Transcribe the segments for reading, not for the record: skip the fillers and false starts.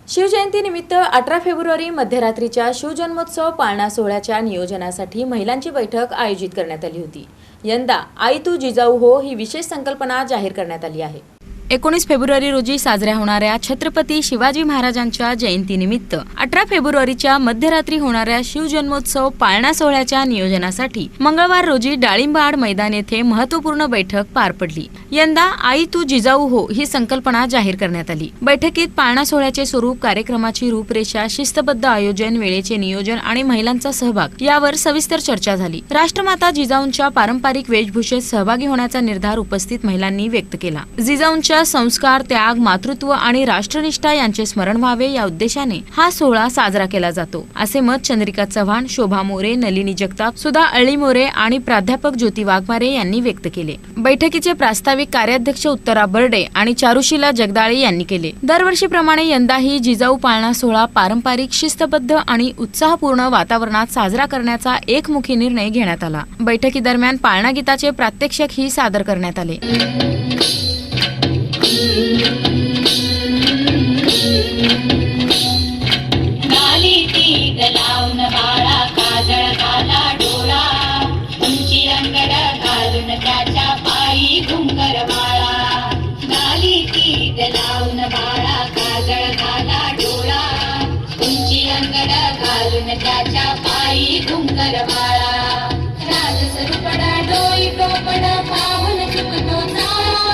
शिवजयंतीनिमित्त 18 February मध्यरात्रीच्या शिवजन्मोत्सव पाळणा सोहळ्याच्या नियोजनासाठी महिलांची बैठक आयोजित करण्यात आली होती। यंदा आई तू जिजाऊ हो ही विशेष संकल्पना जाहीर करण्यात आली आहे। 19 फेब्रुवारी रोजी साजऱ्या होणाऱ्या छत्रपती शिवाजी महाराजांच्या जयंतीनिमित्त 18 फेब्रुवारीच्या मध्यरात्री होणाऱ्या शिवजन्मोत्सव पाळणा सोहळ्याच्या नियोजनासाठी मंगळवार रोजी डाळिंबाड मैदान येथे महत्त्वपूर्ण बैठक पार पडली। यंदा आई तू जिजाऊ हो ही संकल्पना जाहीर करण्यात आली। बैठकीत पाळणा सोहळ्याचे स्वरूप, कार्यक्रमाची रूपरेषा, शिस्तबद्ध आयोजन, वेळेचे नियोजन आणि महिलांचा सहभाग यावर सविस्तर चर्चा झाली। राष्ट्रमाता जिजाऊंच्या पारंपरिक वेशभूषेत सहभागी होण्याचा निर्धार उपस्थित महिलांनी व्यक्त केला। जिजाऊंच्या संस्कार, त्याग, मातृत्व आणि राष्ट्रनिष्ठा यांचे स्मरण व्हावे या उद्देशाने हा सोहळा साजरा केला जातो, असे मत चंद्रिका चव्हाण, शोभा मोरे, नलिनी जगताप, सुधा अळीमोरे आणि प्राध्यापक ज्योती वाघमारे यांनी व्यक्त केले। बैठकीचे प्रास्ताविक कार्याध्यक्ष उत्तरा बर्डे आणि चारुशीला जगदाळे यांनी केले। दरवर्षीप्रमाणे यंदाही जिजाऊ पाळणा सोहळा पारंपरिक, शिस्तबद्ध आणि उत्साहपूर्ण वातावरणात साजरा करण्याचा एकमुखी निर्णय घेण्यात आला। बैठकीदरम्यान पाळणा गीताचे प्रात्यक्षिक ही सादर करण्यात आले। त्याच्या पायी घुंगर बाळा, गाली ती गलावून बाळा, काजळ घाला डोळा, उंची अंगड घालून त्याच्या पायी घुंगर बाळा, राजसरुपडा डोई टोपड पाहून चुकतो चाळा,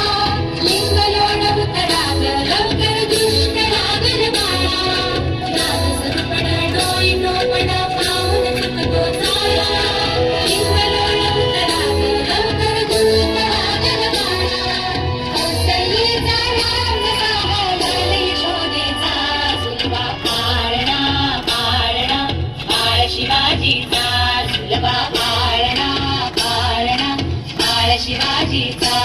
लिंग लोड उतराग लवकर दुष्ट लागल बाळा, राजसरुपडा डोई टोपड पाहून चुकतो चाळा, लिंग लोड उतराग लवकर दुष्ट लागल बाळा, कौसल्येचा राज सावळला यशोदेचा सुलभा पाळणा पाळणा, बाळ शिवाजीचा सुलभा पाळणा पाळणा, बाळ शिवाजीचा।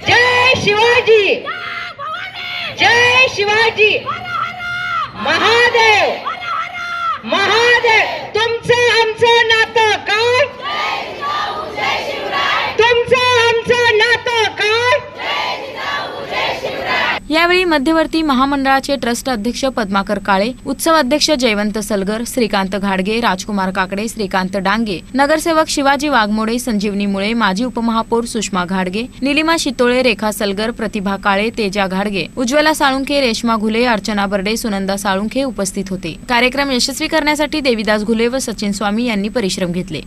जय शिवाजी, जय शिवाजी, महादेव महादेव। तुमचं आमचं नातं काय? तुमचं आमचं नातं काय? यावेळी मध्यवर्ती महामंडळाचे ट्रस्ट अध्यक्ष पद्माकर काळे, उत्सव अध्यक्ष जयवंत सलगर, श्रीकांत घाडगे, राजकुमार काकडे, श्रीकांत डांगे, नगरसेवक शिवाजी वाघमोडे, संजीवनी मुळे, माजी उपमहापौर सुषमा घाडगे, निलिमा शितोळे, रेखा सलगर, प्रतिभा काळे, तेजा घाडगे, उज्ज्वला साळुंखे, रेश्मा घुले, अर्चना बर्डे, सुनंदा साळुंखे उपस्थित होते। कार्यक्रम यशस्वी करण्यासाठी देविदास घुले व सचिन स्वामी यांनी परिश्रम घेतले।